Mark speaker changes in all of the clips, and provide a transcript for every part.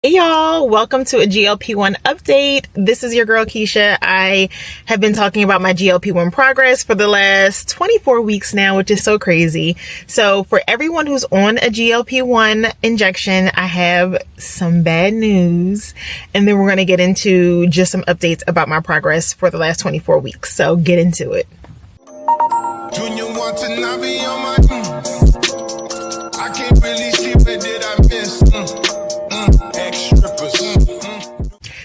Speaker 1: Hey y'all, welcome to a GLP-1 update. This is your girl Keisha. I have been talking about my GLP-1 progress for the last 24 weeks now, which is so crazy. So for everyone who's on a GLP-1 injection, I have some bad news, and then we're going to get into just some updates about my progress for the last 24 weeks. So get into it. Junior want to not be on my I can't really see what did I miss.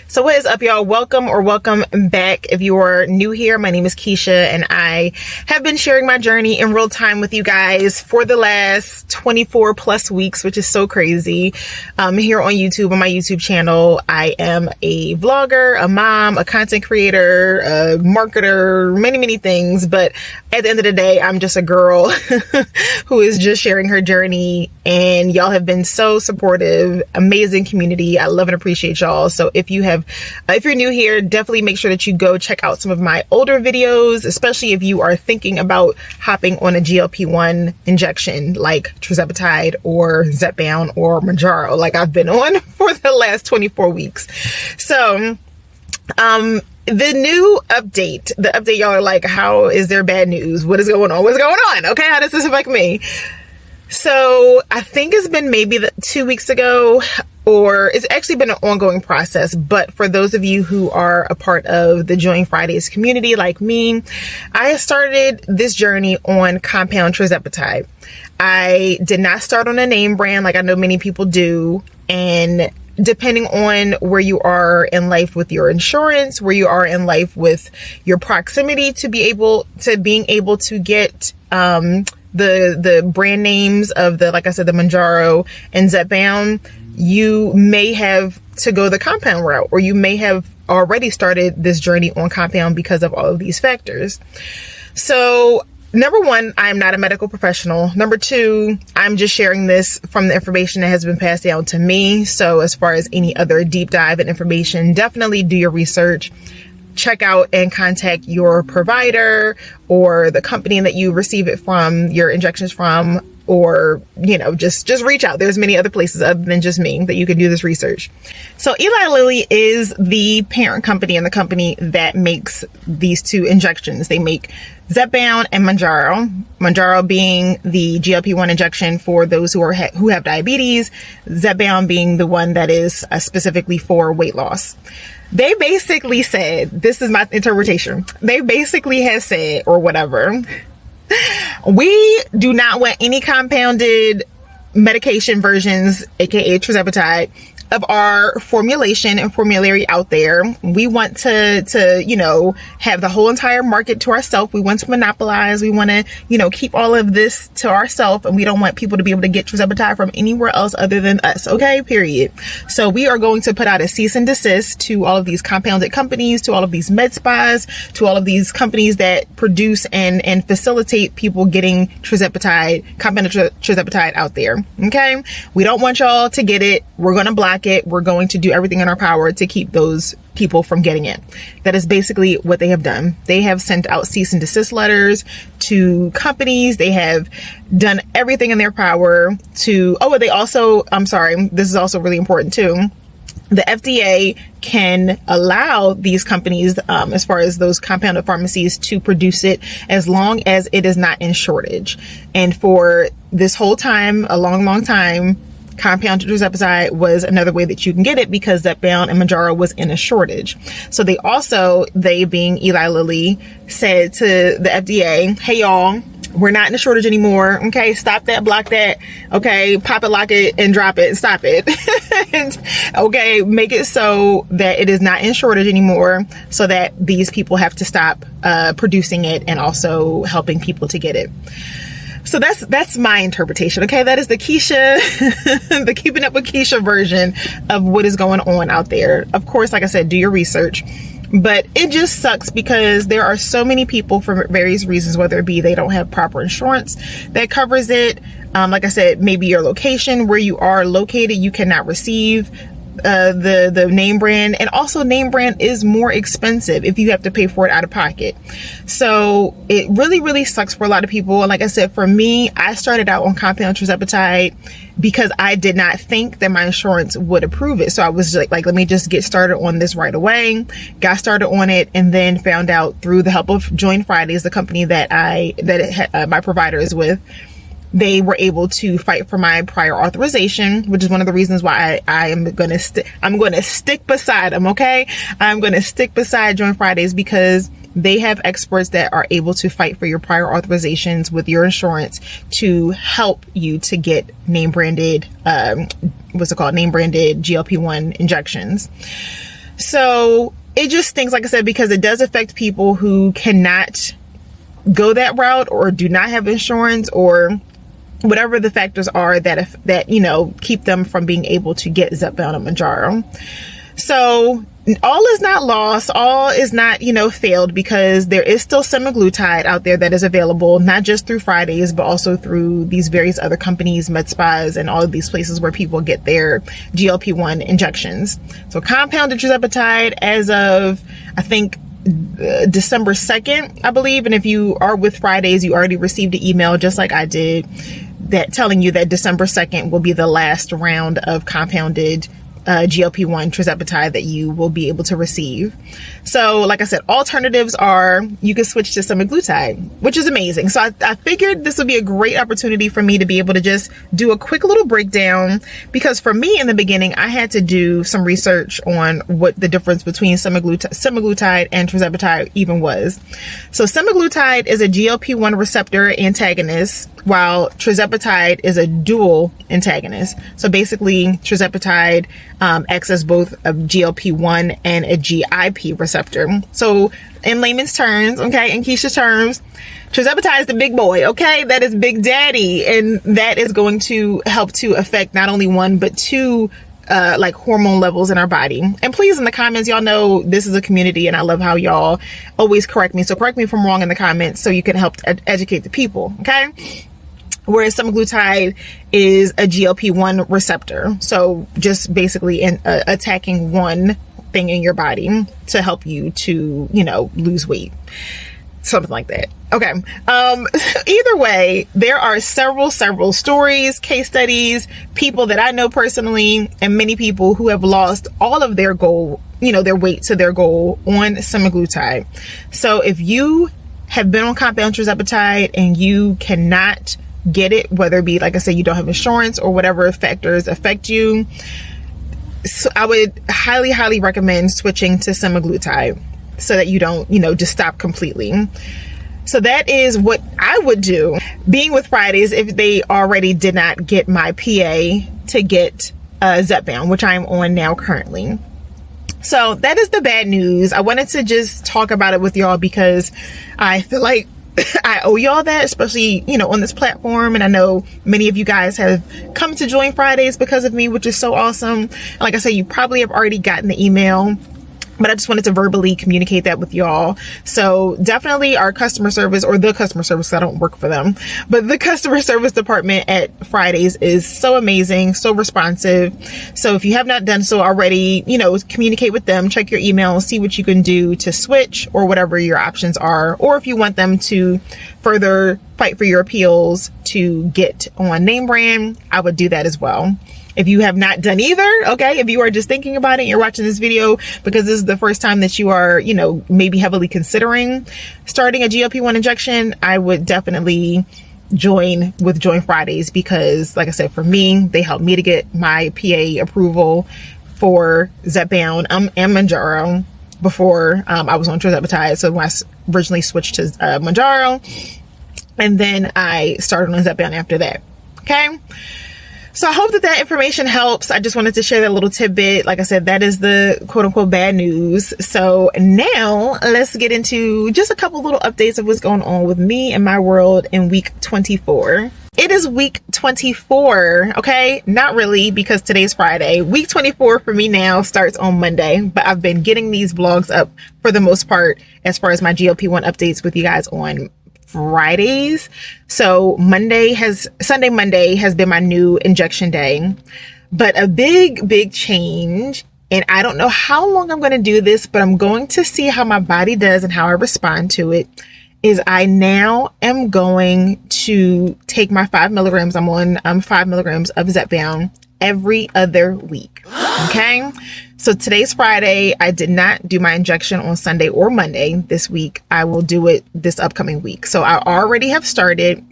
Speaker 1: So what is up, y'all? Welcome back. If you are new here, my name is Keisha, and I have been sharing my journey in real time with you guys for the last 24 plus weeks, which is so crazy. Here on YouTube, on my YouTube channel, I am a vlogger, a mom, a content creator, a marketer, many things. But at the end of the day, I'm just a girl who is just sharing her journey, and y'all have been so supportive, amazing community. I love and appreciate y'all. So if you're new here, definitely make sure that you go check out some of my older videos, especially if you are thinking about hopping on a GLP-1 injection like tirzepatide or Zepbound or Mounjaro, like I've been on for the last 24 weeks. So, the new update, y'all are like, how is there bad news? What is going on? What's going on? Okay, how does this affect me? So I think it's been maybe 2 weeks ago, or it's actually been an ongoing process. But for those of you who are a part of the Join Fridays community like me, I started this journey on compound tirzepatide. I did not start on a name brand like I know many people do. And depending on where you are in life with your insurance, where you are in life with your proximity to being able to get the brand names of like I said, the Mounjaro and Zepbound, you may have to go the compound route, or you may have already started this journey on compound because of all of these factors. So number one, I'm not a medical professional. Number two, I'm just sharing this from the information that has been passed down to me. So as far as any other deep dive and information, definitely do your research. Check out and contact your provider or the company that you receive it from, your injections from, or, just reach out. There's many other places other than just me that you can do this research. So Eli Lilly is the parent company and the company that makes these two injections. They make Zepbound and Mounjaro. Mounjaro being the GLP-1 injection for those who have diabetes. Zepbound being the one that is specifically for weight loss. They basically said, this is my interpretation, they basically has said, or whatever, we do not want any compounded medication versions, aka tirzepatide, of our formulation and formulary out there. We want to have the whole entire market to ourselves. We want to monopolize. We want to, keep all of this to ourselves, and we don't want people to be able to get tirzepatide from anywhere else other than us. Okay, period. So we are going to put out a cease and desist to all of these compounded companies, to all of these med spas, to all of these companies that produce and facilitate people getting tirzepatide, compounded tirzepatide out there. Okay, we don't want y'all to get it. We're going to block it. We're going to do everything in our power to keep those people from getting it. That is basically what they have done. They have sent out cease and desist letters to companies. They have done everything in their power to, this is also really important too. The FDA can allow these companies, as far as those compounded pharmacies, to produce it as long as it is not in shortage. And for this whole time, a long time, compounded tirzepatide was another way that you can get it because Zepbound and Mounjaro was in a shortage. So they being Eli Lilly, said to the FDA, hey y'all, we're not in a shortage anymore. Okay, stop that, block that. Okay, pop it, lock it, and drop it, and stop it. Okay, make it so that it is not in shortage anymore, so that these people have to stop producing it and also helping people to get it. So that's my interpretation. Okay, that is the Keisha, the Keeping Up with Keisha version of what is going on out there. Of course, like I said, do your research. But it just sucks because there are so many people for various reasons, whether it be they don't have proper insurance that covers it. Like I said, maybe your location, where you are located, you cannot receive the name brand, and also name brand is more expensive if you have to pay for it out of pocket. So it really sucks for a lot of people. And like I said, for me, I started out on compound tirzepatide because I did not think that my insurance would approve it. So I was like, let me just get started on this right away. Got started on it, and then found out through the help of Join Fridays, the company that my provider is with, they were able to fight for my prior authorization, which is one of the reasons why I'm going to stick beside them. Okay. I'm going to stick beside Join Fridays because they have experts that are able to fight for your prior authorizations with your insurance to help you to get name branded, name branded GLP-1 injections. So it just stinks, like I said, because it does affect people who cannot go that route or do not have insurance or whatever the factors are that keep them from being able to get Zepbound and Mounjaro. So all is not lost. All is not, failed, because there is still semaglutide out there that is available, not just through Fridays, but also through these various other companies, med spas, and all of these places where people get their GLP-1 injections. So compounded tirzepatide as of, I think, December 2nd, I believe. And if you are with Fridays, you already received an email, just like I did, that telling you that December 2nd will be the last round of compounded GLP-1 tirzepatide that you will be able to receive. So like I said, alternatives are you can switch to semaglutide, which is amazing. So I figured this would be a great opportunity for me to be able to just do a quick little breakdown, because for me in the beginning, I had to do some research on what the difference between semaglutide and tirzepatide even was. So semaglutide is a GLP-1 receptor antagonist, while tirzepatide is a dual antagonist. So basically, tirzepatide acts as both a GLP-1 and a GIP receptor. So in layman's terms, okay, in Keisha's terms, tirzepatide is the big boy, okay? That is Big Daddy, and that is going to help to affect not only one, but two hormone levels in our body. And please, in the comments, y'all know this is a community, and I love how y'all always correct me. So correct me if I'm wrong in the comments so you can help educate the people, okay? Whereas semaglutide is a GLP-1 receptor. So just basically attacking one thing in your body to help you to, lose weight. Something like that. Okay. Either way, there are several stories, case studies, people that I know personally, and many people who have lost all of their goal, their weight to their goal on semaglutide. So if you have been on compound tirzepatide and you cannot get it, whether it be, like I said, you don't have insurance or whatever factors affect you, so I would highly recommend switching to semaglutide so that you don't, just stop completely. So that is what I would do, being with Fridays, if they already did not get my PA to get Zepbound, which I'm on now currently. So that is the bad news. I wanted to just talk about it with y'all because I feel like I owe y'all that, especially, on this platform. And I know many of you guys have come to Join Fridays because of me, which is so awesome. And like I said, you probably have already gotten the email, but I just wanted to verbally communicate that with y'all. So definitely our customer service, or the customer service, I don't work for them, but the customer service department at Fridays is so amazing, so responsive. So if you have not done so already, communicate with them, check your email, see what you can do to switch or whatever your options are. Or if you want them to further fight for your appeals to get on name brand, I would do that as well. If you have not done either, okay, if you are just thinking about it, you're watching this video because this is the first time that you are, maybe heavily considering starting a GLP-1 injection, I would definitely join Fridays because, like I said, for me, they helped me to get my PA approval for Zepbound and Mounjaro before I was on tirzepatide. So when I originally switched to Mounjaro, and then I started on Zepbound after that, okay? So I hope that information helps. I just wanted to share that little tidbit. Like I said, that is the quote unquote bad news. So now let's get into just a couple little updates of what's going on with me and my world in week 24. It is week 24, okay? Not really, because today's Friday. Week 24 for me now starts on Monday, but I've been getting these vlogs up for the most part as far as my GLP-1 updates with you guys on Fridays. So Sunday, Monday has been my new injection day. But a big change, and I don't know how long I'm going to do this, but I'm going to see how my body does and how I respond to it, is I now am going to take my 5 milligrams. I'm on 5 milligrams of Zepbound every other week. Okay. So today's Friday. I did not do my injection on Sunday or Monday this week. I will do it this upcoming week. So I already have started.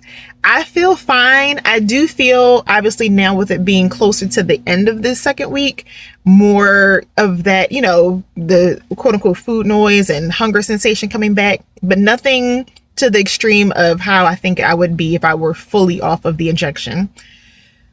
Speaker 1: I feel fine. I do feel, obviously now with it being closer to the end of this second week, more of that, you know, the quote unquote food noise and hunger sensation coming back, but nothing to the extreme of how I think I would be if I were fully off of the injection.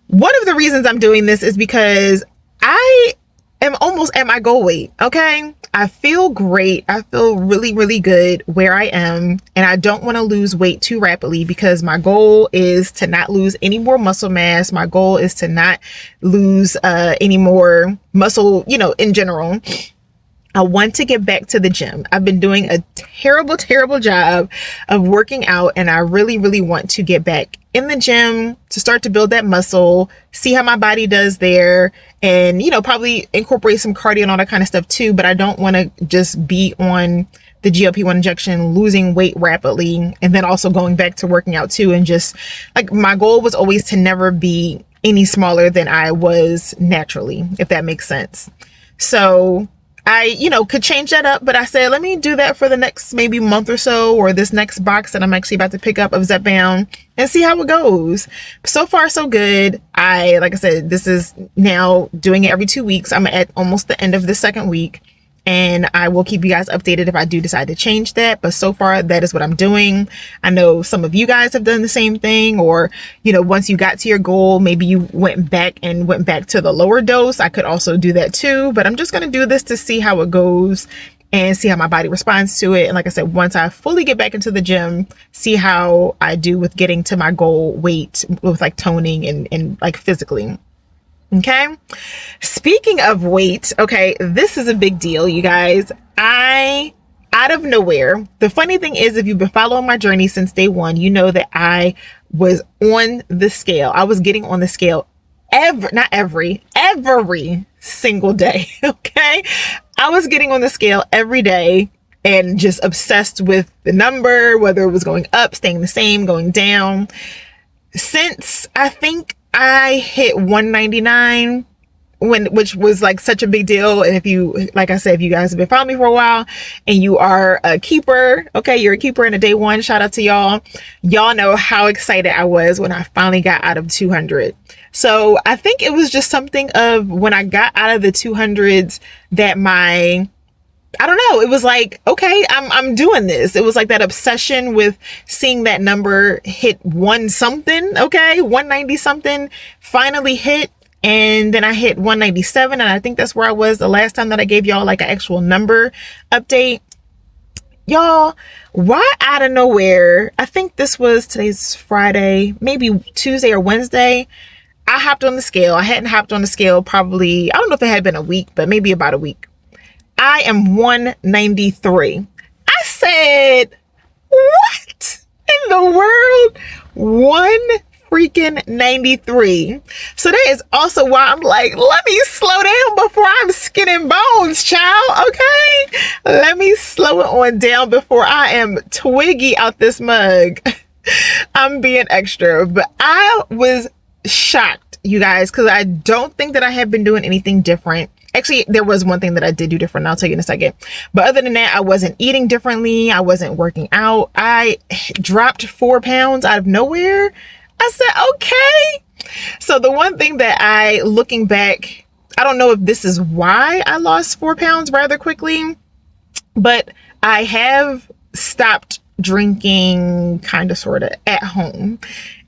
Speaker 1: One of the reasons I'm doing this is because I am almost at my goal weight. Okay. I feel great. I feel really good where I am. And I don't want to lose weight too rapidly because my goal is to not lose any more muscle mass. My goal is to not lose any more muscle, you know, in general. I want to get back to the gym. I've been doing a terrible job of working out, and I really want to get back in the gym to start to build that muscle, see how my body does there, and, you know, probably incorporate some cardio and all that kind of stuff too. But I don't want to just be on the GLP-1 injection, losing weight rapidly, and then also going back to working out too. And just like, my goal was always to never be any smaller than I was naturally, if that makes sense. So I, you know, could change that up, but I said, let me do that for the next maybe month or so, or this next box that I'm actually about to pick up of Zepbound, and see how it goes. So far, so good. Like I said, this is now doing it every 2 weeks. I'm at almost the end of the second week, and I will keep you guys updated if I do decide to change that. But so far, that is what I'm doing. I know some of you guys have done the same thing, or, you know, once you got to your goal, maybe you went back to the lower dose. I could also do that too, but I'm just going to do this to see how it goes and see how my body responds to it. And like I said, once I fully get back into the gym, see how I do with getting to my goal weight with like toning and like physically. Okay. Speaking of weight, okay, this is a big deal, you guys. Out of nowhere, the funny thing is, if you've been following my journey since day one, you know that I was on the scale. I was getting on the scale every single day. Okay. I was getting on the scale every day and just obsessed with the number, whether it was going up, staying the same, going down. Since I think I hit 199, which was like such a big deal. And if you, like I said, if you guys have been following me for a while and you are a keeper, okay, you're a keeper in a day one, shout out to y'all. Y'all know how excited I was when I finally got out of 200. So I think it was just something of when I got out of the 200s that I don't know. It was like, okay, I'm doing this. It was like that obsession with seeing that number hit 1 something. Okay. 190 something finally hit. And then I hit 197. And I think that's where I was the last time that I gave y'all like an actual number update. Y'all, why out of nowhere? I think today's Friday, maybe Tuesday or Wednesday. I hopped on the scale. I hadn't hopped on the scale probably, I don't know if it had been a week, but maybe about a week. I am 193. I said, what in the world? 193. So that is also why I'm like, let me slow down before I'm skin and bones, child. Okay. Let me slow it on down before I am twiggy out this mug. I'm being extra, but I was shocked, you guys, because I don't think that I have been doing anything different. Actually, there was one thing that I did do different. I'll tell you in a second. But other than that, I wasn't eating differently. I wasn't working out. I dropped 4 pounds out of nowhere. I said, okay. So the one thing that looking back, I don't know if this is why I lost 4 pounds rather quickly, but I have stopped drinking kind of sort of at home.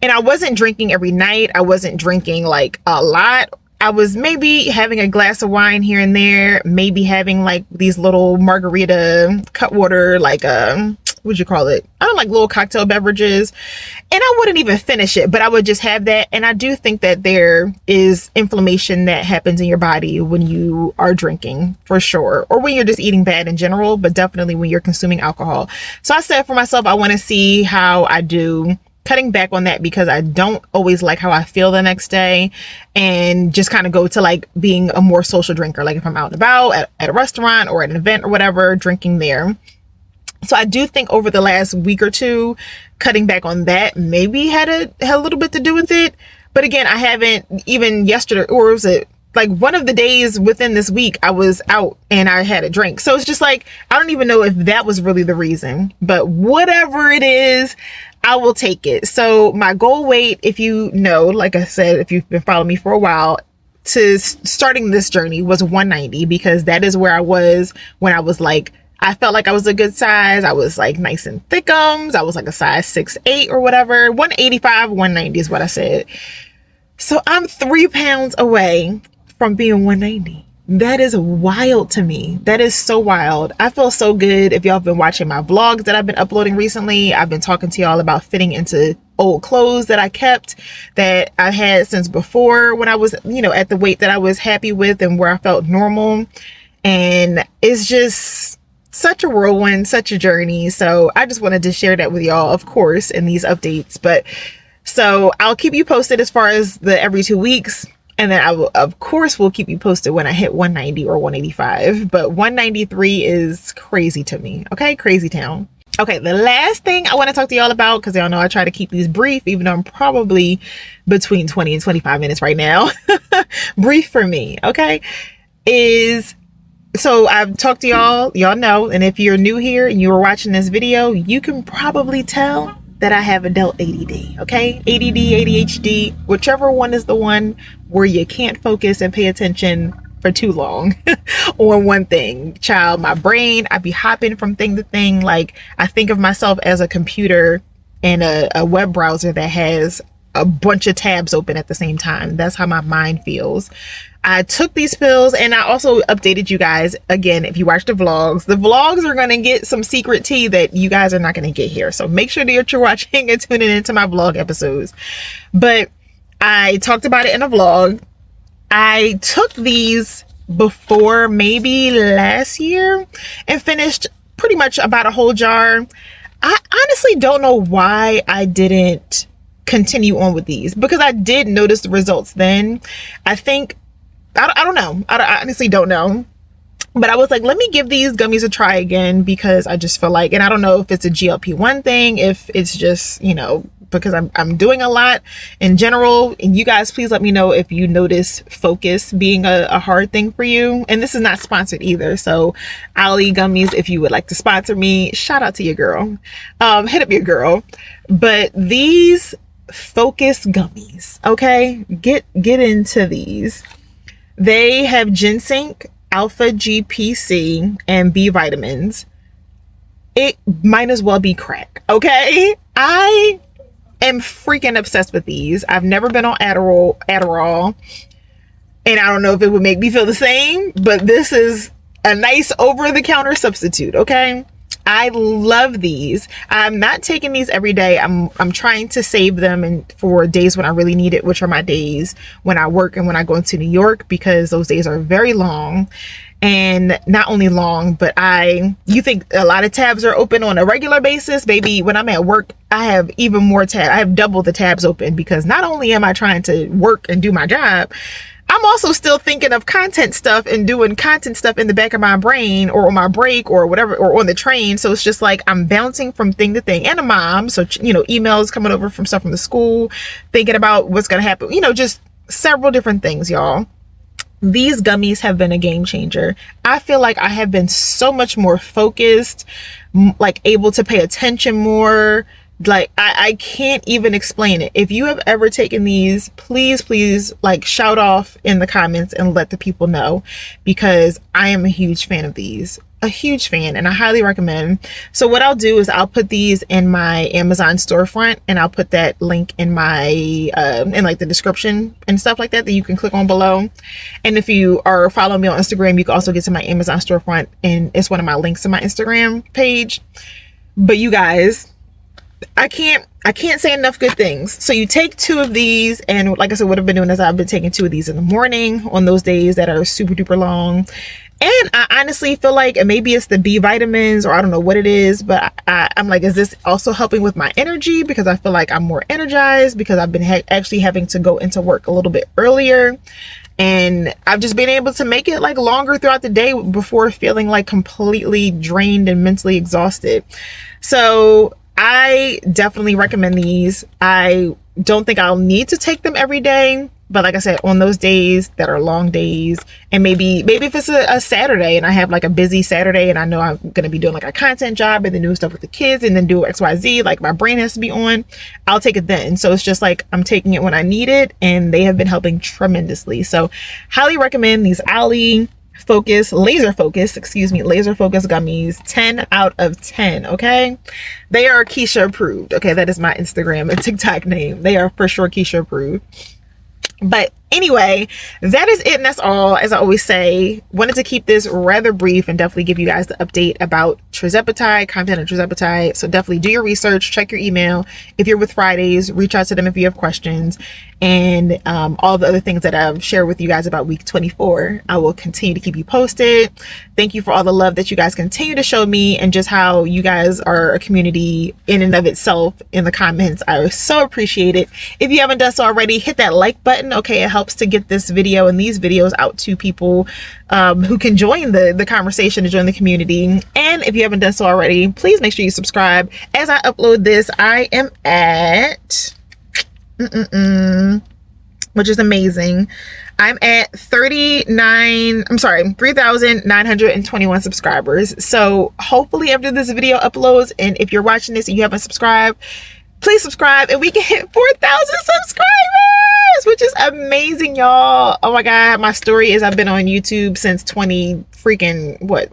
Speaker 1: And I wasn't drinking every night. I wasn't drinking like a lot. I was maybe having a glass of wine here and there, maybe having like these little margarita Cutwater, like what'd you call it? I don't like little cocktail beverages, and I wouldn't even finish it, but I would just have that. And I do think that there is inflammation that happens in your body when you are drinking, for sure, or when you're just eating bad in general, but definitely when you're consuming alcohol. So I said for myself, I want to see how I do cutting back on that because I don't always like how I feel the next day, and just kind of go to like being a more social drinker. Like if I'm out and about at a restaurant or at an event or whatever, drinking there. So I do think over the last week or two, cutting back on that maybe had a little bit to do with it. But again, I haven't, even yesterday, or was it like one of the days within this week, I was out and I had a drink. So it's just like, I don't even know if that was really the reason, but whatever it is, I will take it. So my goal weight, if you know, like I said, if you've been following me for a while, to starting this journey was 190, because that is where I was when I was like, I felt like I was a good size. I was like nice and thickums. I was like a size 6'8" or whatever. 185, 190 is what I said. So I'm 3 pounds away from being 190. That is wild to me. That is so wild. I feel so good. If y'all have been watching my vlogs that I've been uploading recently, I've been talking to y'all about fitting into old clothes that I kept, that I had since before, when I was, you know, at the weight that I was happy with and where I felt normal. And it's just such a whirlwind, such a journey. So I just wanted to share that with y'all, of course, in these updates. But so I'll keep you posted as far as the every 2 weeks. And then I will, of course, will keep you posted when I hit 190 or 185. But 193 is crazy to me. Okay, crazy town. Okay, the last thing I want to talk to y'all about, because y'all know I try to keep these brief, even though I'm probably between 20 and 25 minutes right now. Brief for me, okay, is... So I've talked to y'all know, and if you're new here and you were watching this video, you can probably tell that I have adult ADD, okay? ADD, ADHD, whichever one is the one where you can't focus and pay attention for too long on one thing. Child, my brain, I be hopping from thing to thing. Like, I think of myself as a computer and a web browser that has a bunch of tabs open at the same time. That's how my mind feels. I took these pills, and I also updated you guys. Again, if you watch the vlogs are going to get some secret tea that you guys are not going to get here. So make sure that you're watching and tuning into my vlog episodes. But I talked about it in a vlog. I took these before maybe last year and finished pretty much about a whole jar. I honestly don't know why I didn't continue on with these, because I did notice the results then. I think, I don't know. I honestly don't know. But I was like, let me give these gummies a try again, because I just feel like, and I don't know if it's a GLP-1 thing, if it's just, you know, because I'm doing a lot in general. And you guys, please let me know if you notice focus being a hard thing for you. And this is not sponsored either. So Ali Gummies, if you would like to sponsor me, shout out to your girl. Hit up your girl. But these focus gummies, okay, get into these. They have ginseng, alpha GPC, and B vitamins. It might as well be crack, okay? I am freaking obsessed with these. I've never been on Adderall, and I don't know if it would make me feel the same, but this is a nice over-the-counter substitute, okay? I love these. I'm not taking these every day. I'm trying to save them and for days when I really need it, which are my days when I work and when I go into New York, because those days are very long. And not only long, but you think a lot of tabs are open on a regular basis, baby. When I'm at work, I have even more tabs. I have double the tabs open, because not only am I trying to work and do my job, I'm also still thinking of content stuff and doing content stuff in the back of my brain, or on my break or whatever, or on the train. So it's just like I'm bouncing from thing to thing. And a mom, so, you know, emails coming over from stuff from the school, thinking about what's going to happen, you know, just several different things, y'all. These gummies have been a game changer. I feel like I have been so much more focused, like able to pay attention more. Like, I can't even explain it. If you have ever taken these, please, like, shout off in the comments and let the people know, because I am a huge fan of these. A huge fan, and I highly recommend. So what I'll do is I'll put these in my Amazon storefront, and I'll put that link in my in like the description and stuff like that you can click on below. And if you are following me on Instagram, you can also get to my Amazon storefront, and it's one of my links to my Instagram page. But you guys, I can't say enough good things. So you take 2 of these, and like I said, what I've been doing is I've been taking 2 of these in the morning on those days that are super duper long. And I honestly feel like maybe it's the B vitamins, or I don't know what it is, but I'm like, is this also helping with my energy? Because I feel like I'm more energized because I've been actually having to go into work a little bit earlier. And I've just been able to make it like longer throughout the day before feeling like completely drained and mentally exhausted. So I definitely recommend these. I don't think I'll need to take them every day, but like I said, on those days that are long days, and maybe if it's a Saturday and I have like a busy Saturday and I know I'm going to be doing like a content job and then doing stuff with the kids and then do XYZ, like my brain has to be on, I'll take it then. So it's just like I'm taking it when I need it, and they have been helping tremendously. So highly recommend these laser focus gummies. 10 out of 10. Okay, they are Keisha approved. Okay, that is my Instagram and TikTok name. They are for sure Keisha approved. But anyway, that is it, and that's all. As I always say, wanted to keep this rather brief and definitely give you guys the update about tirzepatide, content of tirzepatide. So definitely do your research, check your email. If you're with Fridays, reach out to them if you have questions, and all the other things that I've shared with you guys about week 24. I will continue to keep you posted. Thank you for all the love that you guys continue to show me, and just how you guys are a community in and of itself in the comments. I so appreciate it. If you haven't done so already, hit that like button. Okay, it helps to get this video and these videos out to people who can join the conversation and join the community. And if you haven't done so already, please make sure you subscribe. As I upload this, I am at which is amazing. I'm at 3,921 subscribers. So hopefully after this video uploads, and if you're watching this and you haven't subscribed, please subscribe and we can hit 4,000 subscribers, which is amazing, y'all. Oh my God. My story is I've been on YouTube since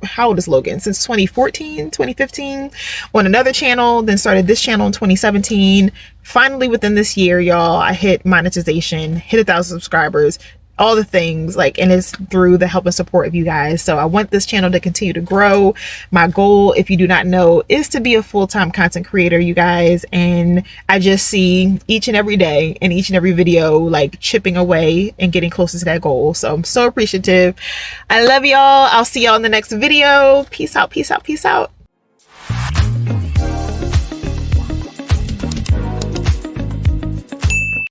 Speaker 1: how old is Logan? Since 2015, on another channel, then started this channel in 2017. Finally, within this year, y'all, I hit monetization, hit 1,000 subscribers, all the things, like, and it's through the help and support of you guys. So I want this channel to continue to grow. My goal, if you do not know, is to be a full-time content creator, you guys. And I just see each and every day and each and every video like chipping away and getting closer to that goal. So I'm so appreciative. I love y'all. I'll see y'all in the next video. Peace out, peace out, peace out.